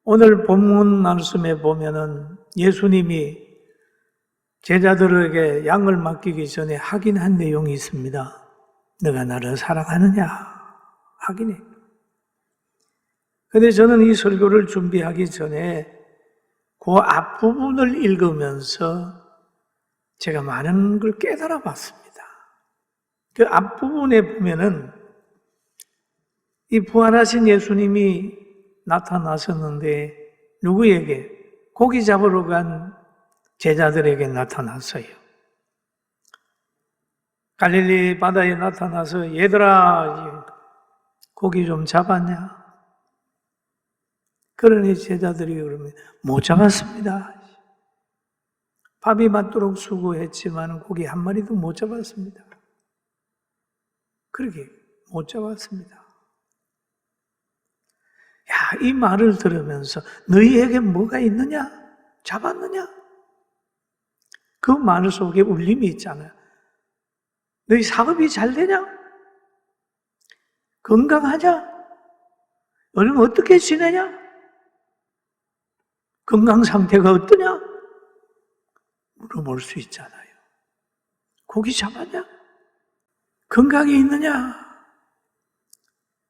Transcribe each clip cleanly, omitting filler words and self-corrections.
오늘 본문 말씀에 보면은 예수님이 제자들에게 양을 맡기기 전에 확인한 내용이 있습니다. 너가 나를 사랑하느냐? 확인해. 근데 저는 이 설교를 준비하기 전에 그 앞부분을 읽으면서 제가 많은 걸 깨달아 봤습니다. 그 앞부분에 보면은 이 부활하신 예수님이 나타나셨는데 누구에게? 고기 잡으러 간 제자들에게 나타났어요. 갈릴리 바다에 나타나서 얘들아 고기 좀 잡았냐? 그러니 제자들이 그러면 못 잡았습니다. 밥이 맞도록 수고했지만 고기 한 마리도 못 잡았습니다. 그러게 못 잡았습니다. 야, 이 말을 들으면서 너희에게 뭐가 있느냐? 잡았느냐? 그 말 속에 울림이 있잖아요. 너희 사업이 잘 되냐? 건강하냐? 요즘 어떻게 지내냐? 건강 상태가 어떠냐? 물어볼 수 있잖아요. 고기 잡았냐? 건강이 있느냐?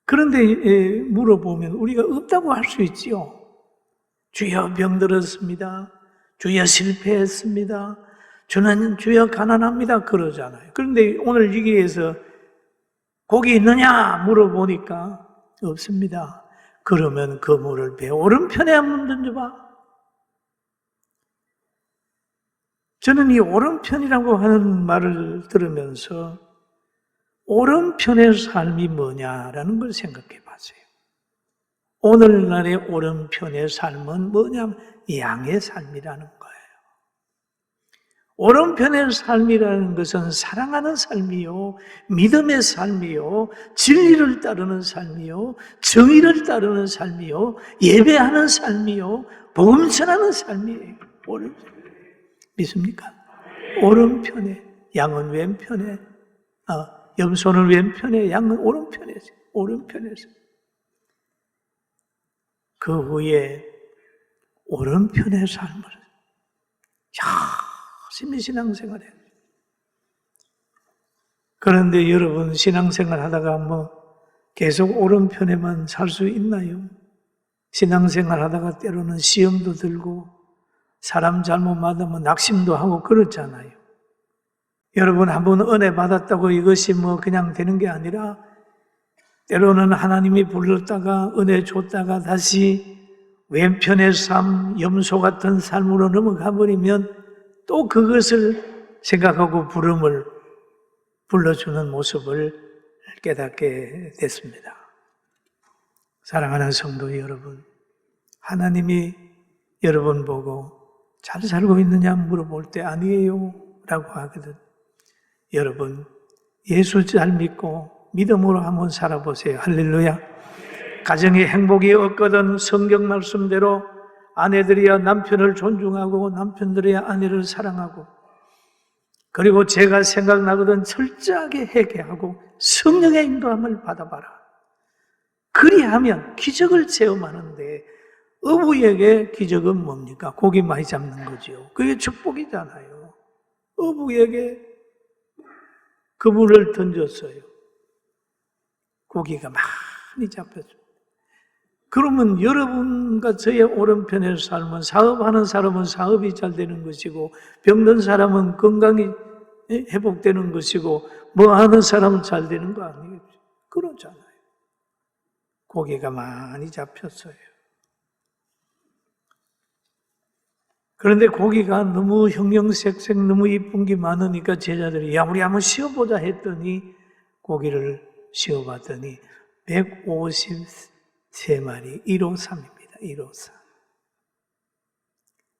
그런데 물어보면 우리가 없다고 할 수 있지요. 주여 병들었습니다. 주여 실패했습니다. 주여 가난합니다. 그러잖아요. 그런데 오늘 여기에서 고기 있느냐 물어보니까 없습니다. 그러면 그 물을 배 오른편에 한번 던져봐. 저는 이 오른편이라고 하는 말을 들으면서 오른편의 삶이 뭐냐라는 걸 생각해 봤어요. 오늘날의 오른편의 삶은 뭐냐면 양의 삶이라는 거예요. 오른편의 삶이라는 것은 사랑하는 삶이요, 믿음의 삶이요, 진리를 따르는 삶이요, 정의를 따르는 삶이요, 예배하는 삶이요, 복음 전하는 삶이에요. 오른편. 믿습니까? 오른편에, 양은 왼편에, 염소는 왼편에, 양은 오른편에서, 오른편에서. 그 후에 오른편의 삶을 열심히 신앙생활 해요. 그런데 여러분 신앙생활 하다가 계속 오른편에만 살 수 있나요? 신앙생활 하다가 때로는 시험도 들고 사람 잘못 만나면 낙심도 하고 그렇잖아요. 여러분 한번 은혜 받았다고 이것이 그냥 되는 게 아니라 때로는 하나님이 불렀다가 은혜 줬다가 다시 왼편의 삶, 염소 같은 삶으로 넘어가 버리면 또 그것을 생각하고 부름을 불러주는 모습을 깨닫게 됐습니다. 사랑하는 성도 여러분, 하나님이 여러분 보고 잘 살고 있느냐 물어볼 때 아니에요 라고 하거든. 여러분 예수 잘 믿고 믿음으로 한번 살아보세요. 할렐루야. 가정에 행복이 없거든 성경 말씀대로 아내들이야 남편을 존중하고 남편들이야 아내를 사랑하고 그리고 제가 생각나거든 철저하게 회개하고 성령의 인도함을 받아봐라. 그리하면 기적을 체험하는데 어부에게 기적은 뭡니까? 고기 많이 잡는 거죠. 그게 축복이잖아요. 어부에게 그물을 던졌어요. 고기가 많이 잡혔죠. 그러면 여러분과 저의 오른편의 삶은 사업하는 사람은 사업이 잘 되는 것이고 병든 사람은 건강이 회복되는 것이고 하는 사람은 잘 되는 거 아니겠죠? 그렇잖아요. 고기가 많이 잡혔어요. 그런데 고기가 너무 형형색색 너무 이쁜 게 많으니까 제자들이 우리 한번 씌워보자 했더니 고기를 씌워봤더니 153마리 153입니다. 153.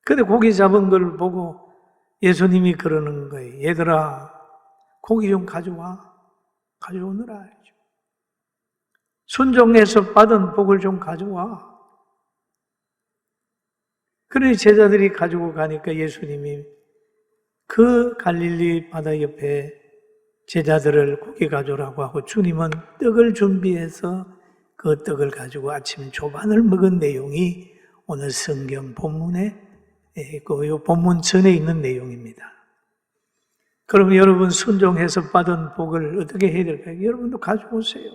근데 고기 잡은 걸 보고 예수님이 그러는 거예요. 얘들아 고기 좀 가져와. 가져오느라. 순종해서 받은 복을 좀 가져와. 그러니 제자들이 가지고 가니까 예수님이 그 갈릴리 바다 옆에 제자들을 고기 가져오라고 하고 주님은 떡을 준비해서 그 떡을 가지고 아침 조반을 먹은 내용이 오늘 성경 본문에 그 본문 전에 있는 내용입니다. 그럼 여러분 순종해서 받은 복을 어떻게 해야 될까요? 여러분도 가져오세요.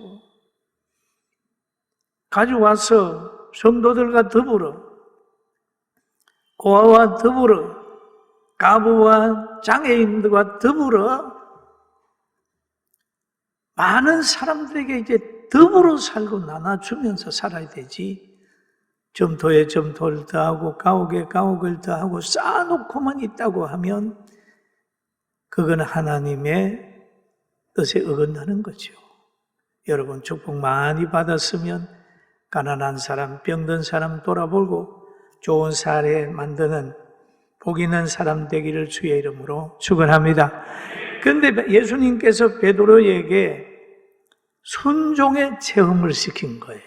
가져와서 성도들과 더불어 고아와 더불어 가부와 장애인들과 더불어 많은 사람들에게 이제 더불어 살고 나눠주면서 살아야 되지. 점토에 점토를 더하고 가옥에 가옥을 더하고 쌓아놓고만 있다고 하면 그건 하나님의 뜻에 어긋나는 거죠. 여러분 축복 많이 받았으면 가난한 사람, 병든 사람 돌아보고 좋은 사례 만드는 복 있는 사람 되기를 주의 이름으로 축원합니다. 그런데 예수님께서 베드로에게 순종의 체험을 시킨 거예요.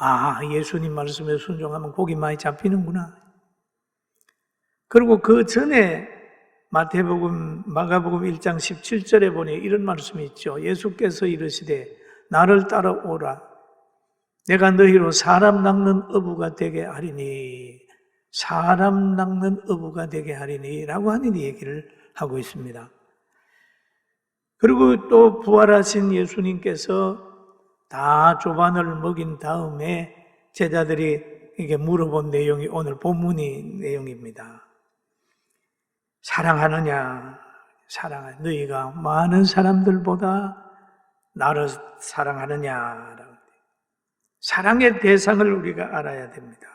아, 예수님 말씀에 순종하면 복이 많이 잡히는구나. 그리고 그 전에 마태복음, 마가복음 1장 17절에 보니 이런 말씀이 있죠. 예수께서 이르시되 나를 따라오라. 내가 너희로 사람 낚는 어부가 되게 하리니, 사람 낚는 어부가 되게 하리니 라고 하는 얘기를 하고 있습니다. 그리고 또 부활하신 예수님께서 다 조반을 먹인 다음에 제자들이 이게 물어본 내용이 오늘 본문의 내용입니다. 사랑하느냐? 너희가 많은 사람들보다 나를 사랑하느냐? 사랑의 대상을 우리가 알아야 됩니다.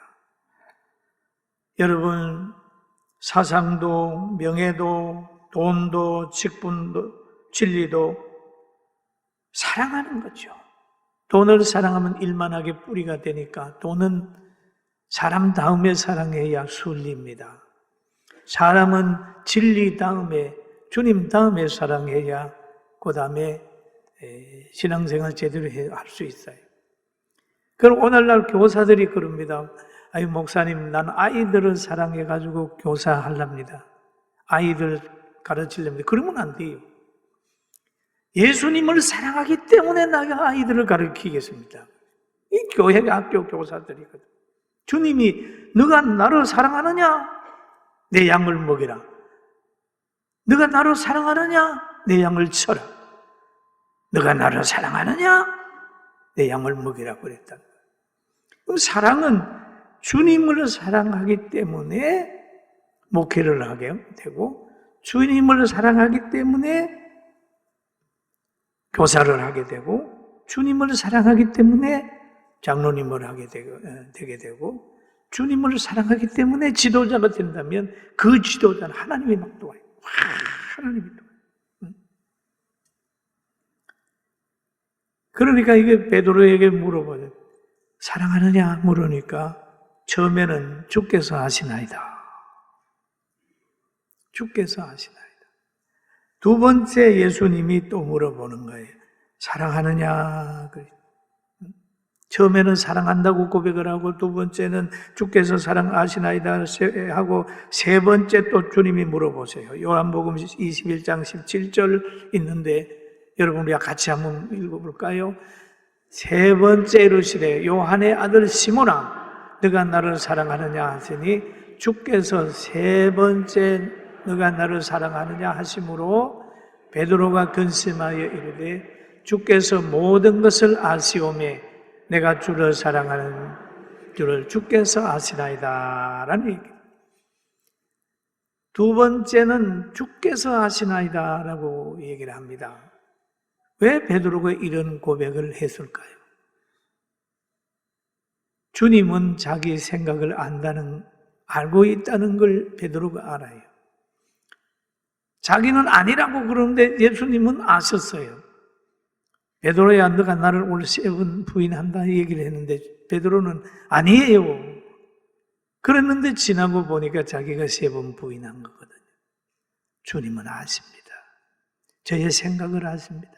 여러분, 사상도, 명예도, 돈도, 직분도, 진리도 사랑하는 거죠. 돈을 사랑하면 일만하게 뿌리가 되니까 돈은 사람 다음에 사랑해야 순리입니다. 사람은 진리 다음에, 주님 다음에 사랑해야 그 다음에 신앙생활 제대로 할 수 있어요. 그럼 오늘날 교사들이 그럽니다. 아유, 목사님, 난 아이들을 사랑해가지고 교사하랍니다. 아이들 가르치려면 그러면 안 돼요. 예수님을 사랑하기 때문에 내가 아이들을 가르치겠습니다. 이 교회 학교 교사들이거든. 주님이 너가 나를 사랑하느냐? 내 양을 먹이라. 너가 나를 사랑하느냐? 내 양을 쳐라. 너가 나를 사랑하느냐? 내 양을 먹이라고 그랬다. 그럼 사랑은 주님을 사랑하기 때문에 목회를 하게 되고, 주님을 사랑하기 때문에 교사를 하게 되고, 주님을 사랑하기 때문에 장로님을 되게 되고, 주님을 사랑하기 때문에 지도자가 된다면 그 지도자는 하나님이 막 도와요. 하나님이 도와요. 그러니까 이게 베드로에게 물어봐요. 사랑하느냐 물으니까 처음에는 주께서 아시나이다. 주께서 아시나이다. 두 번째 예수님이 또 물어보는 거예요. 사랑하느냐? 처음에는 사랑한다고 고백을 하고, 두 번째는 주께서 사랑하시나이다 하고, 세 번째 또 주님이 물어보세요. 요한복음 21장 17절 있는데 여러분 우리가 같이 한번 읽어볼까요? 세 번째 이르시되 요한의 아들 시몬아 너가 나를 사랑하느냐 하시니, 주께서 세 번째 너가 나를 사랑하느냐 하심으로 베드로가 근심하여 이르되 주께서 모든 것을 아시오매 내가 주를 사랑하는 줄을 주께서 아시나이다 라는 얘기. 두 번째는 주께서 아시나이다 라고 얘기를 합니다. 왜 베드로가 이런 고백을 했을까요? 주님은 자기 생각을 알고 있다는 걸 베드로가 알아요. 자기는 아니라고 그러는데 예수님은 아셨어요. 베드로야 너가 나를 오늘 3번 부인한다 얘기를 했는데 베드로는 아니에요. 그랬는데 지나고 보니까 자기가 3번 부인한 거거든요. 주님은 아십니다. 저의 생각을 아십니다.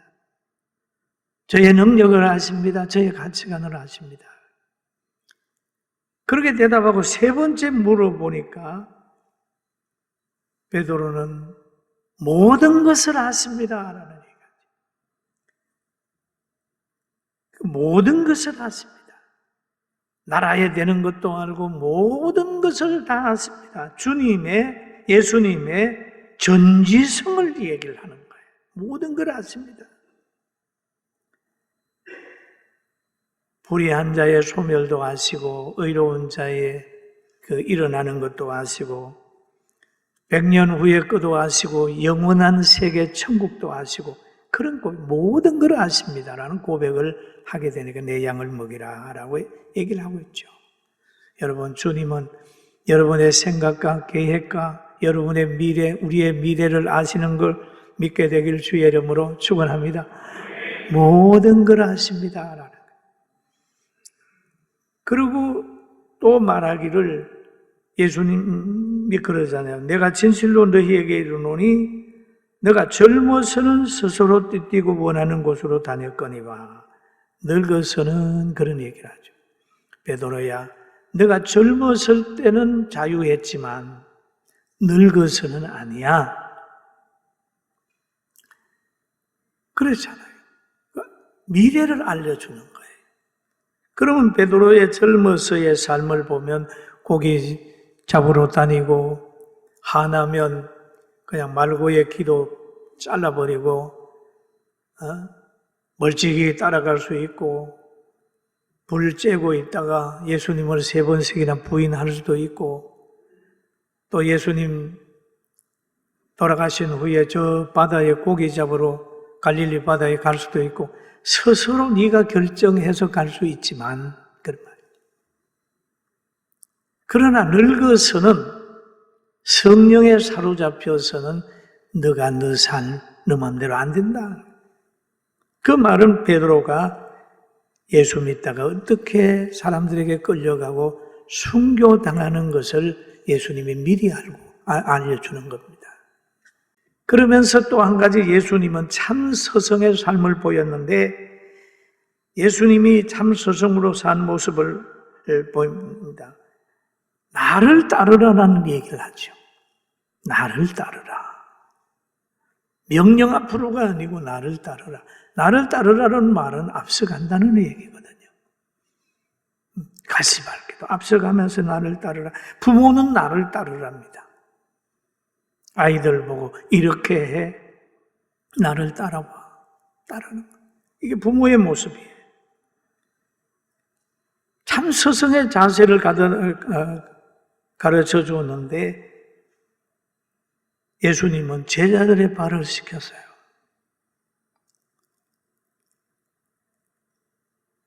저의 능력을 아십니다. 저의 가치관을 아십니다. 그렇게 대답하고 세 번째 물어보니까 베드로는 모든 것을 아십니다 라는 얘기죠. 모든 것을 아십니다. 날아야 되는 것도 알고 모든 것을 다 아십니다. 예수님의 전지성을 얘기를 하는 거예요. 모든 걸 아십니다. 불의한 자의 소멸도 아시고 의로운 자의 그 일어나는 것도 아시고 100년 후의 것도 아시고 영원한 세계 천국도 아시고 그런 모든 걸 아십니다라는 고백을 하게 되니까 내 양을 먹이라 라고 얘기를 하고 있죠. 여러분, 주님은 여러분의 생각과 계획과 여러분의 미래, 우리의 미래를 아시는 걸 믿게 되길 주의 이름으로 축원합니다. 모든 걸 아십니다 라는 거예요. 그리고 또 말하기를 예수님이 그러잖아요. 내가 진실로 너희에게 이르노니 너가 젊어서는 스스로 뛰고 원하는 곳으로 다녔거니와 늙어서는 그런 얘기를 하죠. 베드로야, 너가 젊었을 때는 자유했지만 늙어서는 아니야. 그렇잖아요. 미래를 알려주는 거예요. 그러면 베드로의 젊어서의 삶을 보면 고기 잡으러 다니고 화나면 그냥 말고의 기도 잘라버리고 멀찍이 따라갈 수 있고 불 쬐고 있다가 예수님을 3번씩이나 부인할 수도 있고 또 예수님 돌아가신 후에 저 바다에 고기 잡으러 갈릴리 바다에 갈 수도 있고 스스로 네가 결정해서 갈 수 있지만 그런 말이에요. 그러나 늙어서는 성령에 사로잡혀서는 너가 너 삶, 너 마음대로 안 된다. 그 말은 베드로가 예수 믿다가 어떻게 사람들에게 끌려가고 순교당하는 것을 예수님이 미리 알려주는 겁니다. 그러면서 또 한 가지 예수님은 참 서성의 삶을 보였는데 예수님이 참 서성으로 산 모습을 보입니다. 나를 따르라라는 얘기를 하죠. 나를 따르라. 명령 앞으로가 아니고 나를 따르라. 나를 따르라는 말은 앞서간다는 얘기거든요. 가시밭길도 앞서가면서 나를 따르라. 부모는 나를 따르랍니다. 아이들 보고 이렇게 해. 나를 따라와. 따르는 거. 이게 부모의 모습이에요. 참 스승의 자세를 가르쳐 주었는데 예수님은 제자들의 발을 씻겼어요.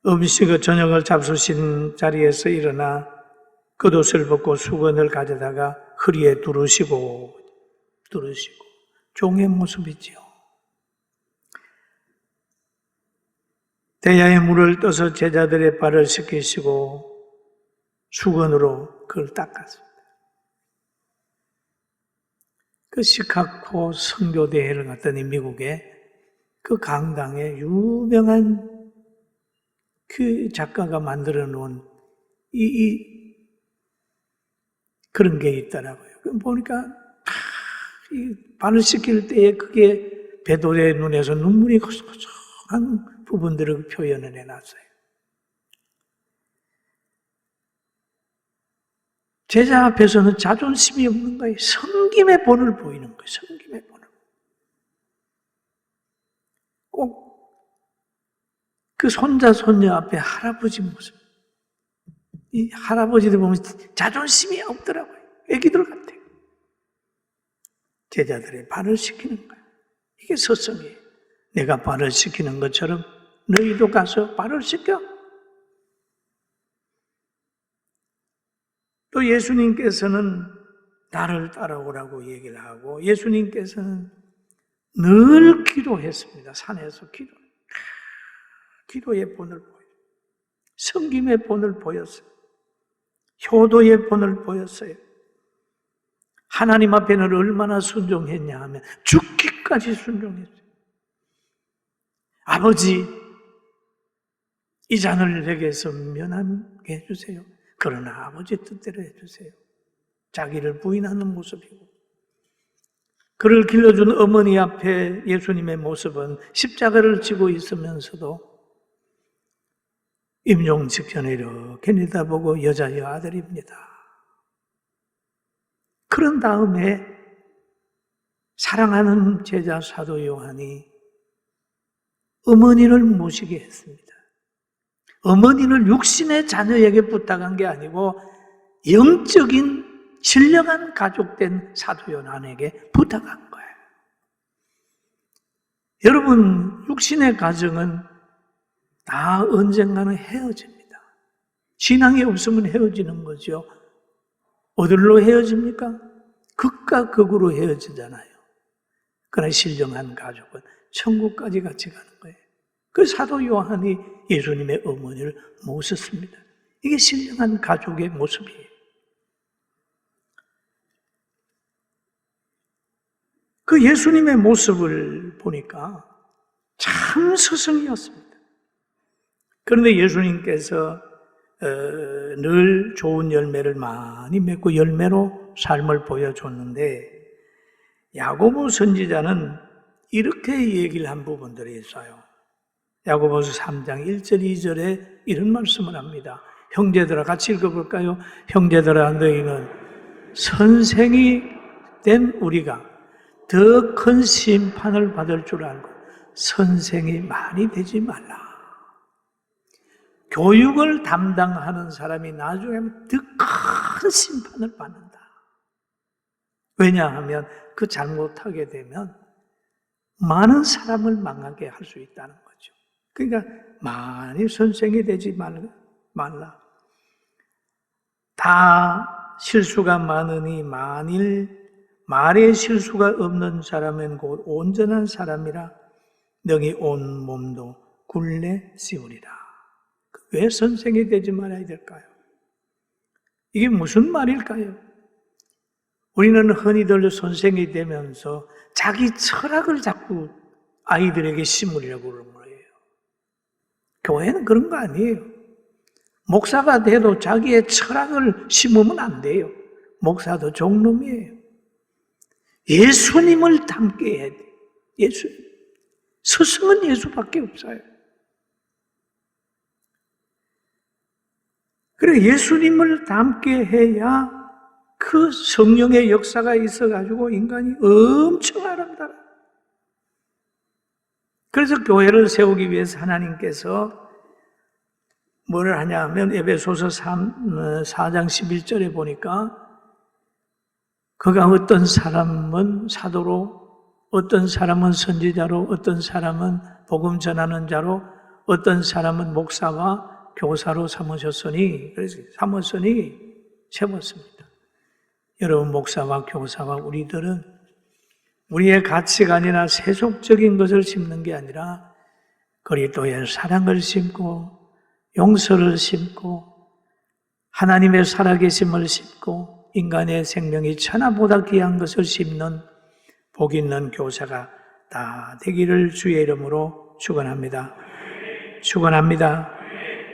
음식의 저녁을 잡수신 자리에서 일어나 겉옷을 벗고 수건을 가져다가 허리에 두르시고 종의 모습이지요. 대야에 물을 떠서 제자들의 발을 씻기시고 수건으로 그걸 닦았습니다. 그 시카고 선교대회를 갔더니 미국에 그 강당에 유명한 그 작가가 만들어 놓은 그런 게 있더라고요. 보니까 이 발을 씻길 때에 그게 베드로의 눈에서 눈물이 거석거석한 부분들을 표현을 해놨어요. 제자 앞에서는 자존심이 없는 거예요. 섬김의 본을 보이는 거예요. 섬김의 본을. 꼭 그 손자, 손녀 앞에 할아버지 모습. 이 할아버지들 보면 자존심이 없더라고요. 애기들 같아요. 제자들의 발을 씻기는 거예요. 이게 서성이에요. 내가 발을 씻기는 것처럼 너희도 가서 발을 씻겨. 또 예수님께서는 나를 따라오라고 얘기를 하고 예수님께서는 늘 기도했습니다. 산에서 기도의 본을 보여요. 섬김의 본을 보였어요. 효도의 본을 보였어요. 하나님 앞에는 얼마나 순종했냐 하면 죽기까지 순종했어요. 아버지, 이 잔을 내게서 면하게 해주세요. 그러나 아버지 뜻대로 해주세요. 자기를 부인하는 모습이고 그를 길러준 어머니 앞에 예수님의 모습은 십자가를 지고 있으면서도 임종 직전에 이렇게 내다보고 여자의 아들입니다. 그런 다음에 사랑하는 제자 사도 요한이 어머니를 모시게 했습니다. 어머니를 육신의 자녀에게 부탁한 게 아니고 영적인 신령한 가족된 사도 요한에게 부탁한 거예요. 여러분, 육신의 가정은 다 언젠가는 헤어집니다. 신앙이 없으면 헤어지는 거죠. 어디로 헤어집니까? 극과 극으로 헤어지잖아요. 그러나 신령한 가족은 천국까지 같이 가는 거예요. 그 사도 요한이 예수님의 어머니를 모셨습니다. 이게 신령한 가족의 모습이에요. 그 예수님의 모습을 보니까 참 스승이었습니다. 그런데 예수님께서 늘 좋은 열매를 많이 맺고 열매로 삶을 보여줬는데 야고보 선지자는 이렇게 얘기를 한 부분들이 있어요. 야고보서 3장 1절 2절에 이런 말씀을 합니다. 형제들아, 같이 읽어볼까요? 형제들아, 너희는 선생이 된 우리가 더 큰 심판을 받을 줄 알고 선생이 많이 되지 말라. 교육을 담당하는 사람이 나중에 더 큰 심판을 받는다. 왜냐하면 그 잘못하게 되면 많은 사람을 망하게 할 수 있다는 거죠. 그러니까 많이 선생이 되지 말라. 다 실수가 많으니 만일 말에 실수가 없는 사람은 곧 온전한 사람이라 너희 온 몸도 굴레 씌우리라. 왜 선생이 되지 말아야 될까요? 이게 무슨 말일까요? 우리는 흔히들 선생이 되면서 자기 철학을 자꾸 아이들에게 심으려고 그러는 거예요. 교회는 그런 거 아니에요. 목사가 돼도 자기의 철학을 심으면 안 돼요. 목사도 종놈이에요. 예수님을 닮게 해야 돼요. 예수님. 스승은 예수밖에 없어요. 그래, 예수님을 닮게 해야 그 성령의 역사가 있어가지고 인간이 엄청 아름다워요. 그래서 교회를 세우기 위해서 하나님께서 뭘 하냐 하면 에베소서 4장 11절에 보니까 그가 어떤 사람은 사도로, 어떤 사람은 선지자로, 어떤 사람은 복음 전하는 자로, 어떤 사람은 목사와 교사로 삼으셨으니, 그래서 세웠습니다. 여러분, 목사와 교사와 우리들은 우리의 가치관이나 세속적인 것을 심는 게 아니라 그리스도의 사랑을 심고 용서를 심고 하나님의 살아계심을 심고 인간의 생명이 천하보다 귀한 것을 심는 복 있는 교사가 다 되기를 주의 이름으로 축원합니다. 축원합니다.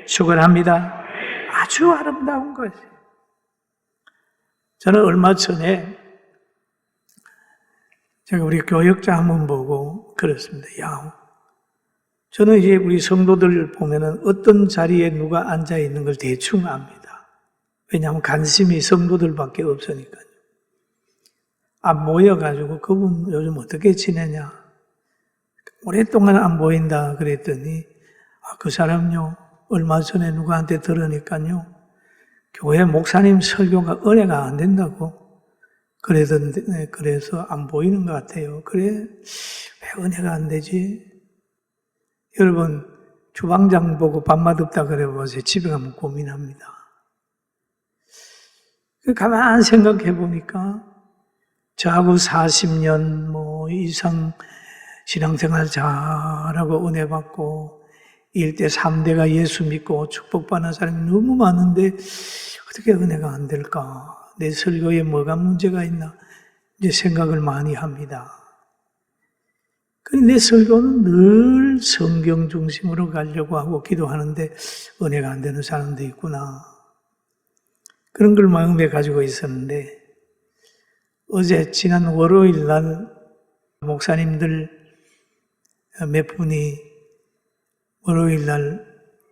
축원합니다. 아주 아름다운 것이에요. 저는 얼마 전에 제가 우리 교역자 한번 보고 그랬습니다. 저는 이제 우리 성도들 보면은 어떤 자리에 누가 앉아 있는 걸 대충 압니다. 왜냐하면 관심이 성도들밖에 없으니까요. 모여가지고 그분 요즘 어떻게 지내냐? 오랫동안 안 보인다 그랬더니 그 사람요 얼마 전에 누구한테 들으니까요 교회 목사님 설교가 은혜가 안 된다고 그러던데 그래서 안 보이는 것 같아요. 그래 왜 은혜가 안 되지? 여러분 주방장 보고 밥맛 없다 그래 보세요. 집에 가면 고민합니다. 가만히 생각해 보니까 저하고 40년 이상 신앙생활 잘하고 은혜 받고 1대 3대가 예수 믿고 축복받는 사람이 너무 많은데 어떻게 은혜가 안 될까? 내 설교에 뭐가 문제가 있나? 이제 생각을 많이 합니다. 그런데 내 설교는 늘 성경 중심으로 가려고 하고 기도하는데 은혜가 안 되는 사람도 있구나. 그런 걸 마음에 가지고 있었는데 어제 지난 월요일 날 목사님들 몇 분이 월요일 날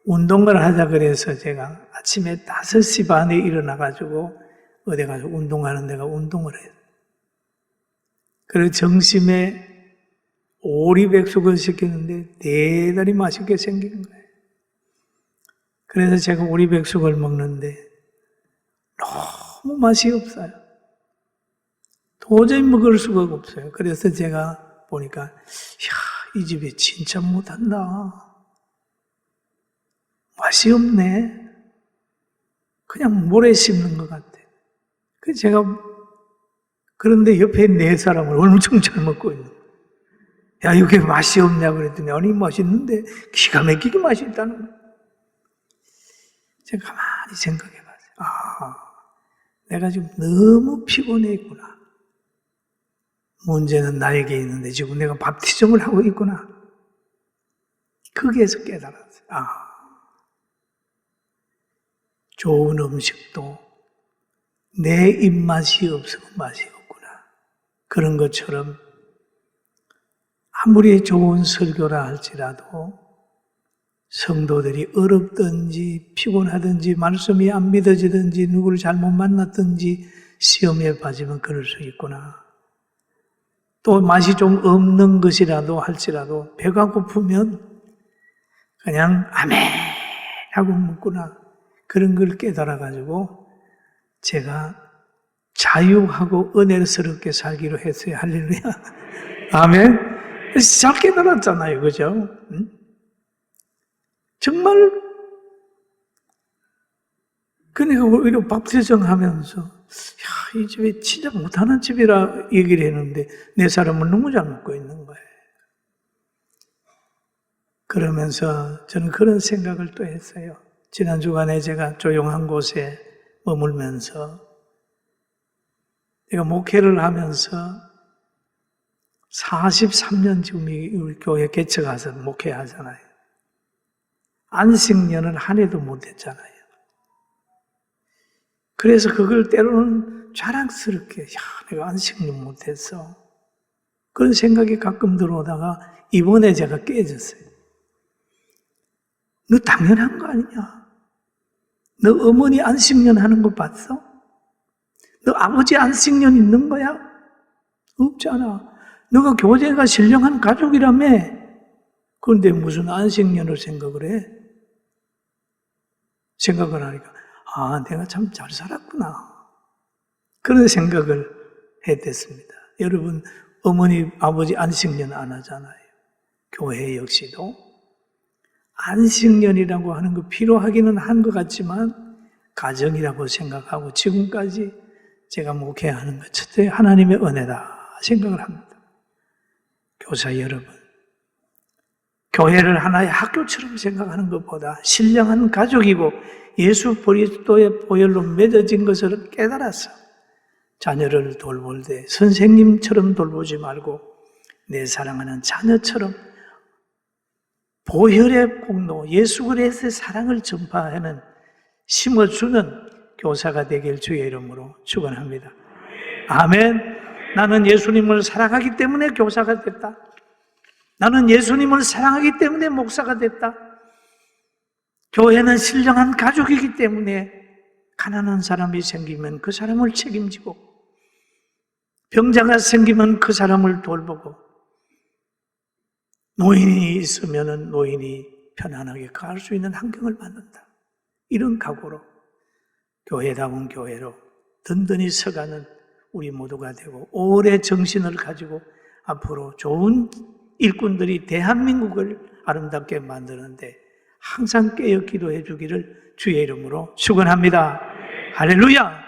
운동을 하자 그래서 제가 아침에 5시 반에 일어나가지고 어디 가서 운동하는 데가 운동을 해요. 그리고 점심에 오리백숙을 시키는데 대단히 맛있게 생기는 거예요. 그래서 제가 오리백숙을 먹는데 너무 맛이 없어요. 도저히 먹을 수가 없어요. 그래서 제가 보니까 이 집에 진짜 못한다. 맛이 없네. 그냥 모래 씹는 것 같아. 그래서 제가 그런데 옆에 4사람을 엄청 잘 먹고 있는 거예요. 야, 이게 맛이 없냐 그랬더니 아니 맛있는데 기가 막히게 맛이 있다는 거예요. 제가 가만히 생각해봤어요. 내가 지금 너무 피곤해 있구나. 문제는 나에게 있는데 지금 내가 밥티정을 하고 있구나. 거기에서 깨달았어요. 좋은 음식도 내 입맛이 없으면 맛이 없구나. 그런 것처럼 아무리 좋은 설교라 할지라도 성도들이 어렵든지 피곤하든지 말씀이 안 믿어지든지 누구를 잘못 만났든지 시험에 빠지면 그럴 수 있구나. 또 맛이 좀 없는 것이라도 할지라도 배가 고프면 그냥 아멘 하고 먹구나. 그런 걸 깨달아가지고 제가 자유하고 은혜스럽게 살기로 했어요. 할렐루야. 아멘. 잘 깨달았잖아요. 그죠? 정말 그러니까 오히려 밥티정 하면서 이 집이 진짜 못하는 집이라 얘기를 했는데 4사람은 너무 잘 먹고 있는 거예요. 그러면서 저는 그런 생각을 또 했어요. 지난 주간에 제가 조용한 곳에 머물면서 제가 목회를 하면서 43년 지금 우리 교회 개척해서 목회하잖아요. 안식년은 한 해도 못했잖아요. 그래서 그걸 때로는 자랑스럽게 내가 안식년 못했어. 그런 생각이 가끔 들어오다가 이번에 제가 깨졌어요. 너 당연한 거 아니냐? 너 어머니 안식년 하는 거 봤어? 너 아버지 안식년 있는 거야? 없잖아. 너가 교제가 신령한 가족이라며. 그런데 무슨 안식년을 생각을 해? 생각을 하니까 내가 참 잘 살았구나. 그런 생각을 했댔습니다. 여러분, 어머니, 아버지 안식년 안 하잖아요. 교회 역시도 안식년이라고 하는 거 필요하기는 한 것 같지만 가정이라고 생각하고 지금까지 제가 목회하는 것 첫째 하나님의 은혜다 생각을 합니다. 교사 여러분, 교회를 하나의 학교처럼 생각하는 것보다 신령한 가족이고 예수 그리스도의 보혈로 맺어진 것을 깨달아서 자녀를 돌볼 때 선생님처럼 돌보지 말고 내 사랑하는 자녀처럼 보혈의 공로, 예수 그리스도의 사랑을 전파하는 심어주는 교사가 되길 주의 이름으로 축원합니다. 아멘. 나는 예수님을 사랑하기 때문에 교사가 됐다. 나는 예수님을 사랑하기 때문에 목사가 됐다. 교회는 신령한 가족이기 때문에 가난한 사람이 생기면 그 사람을 책임지고 병자가 생기면 그 사람을 돌보고 노인이 있으면 노인이 편안하게 갈 수 있는 환경을 만든다. 이런 각오로 교회다운 교회로 든든히 서가는 우리 모두가 되고 오래 정신을 가지고 앞으로 좋은 일꾼들이 대한민국을 아름답게 만드는데 항상 깨어 기도해 주기를 주의 이름으로 축원합니다. 할렐루야.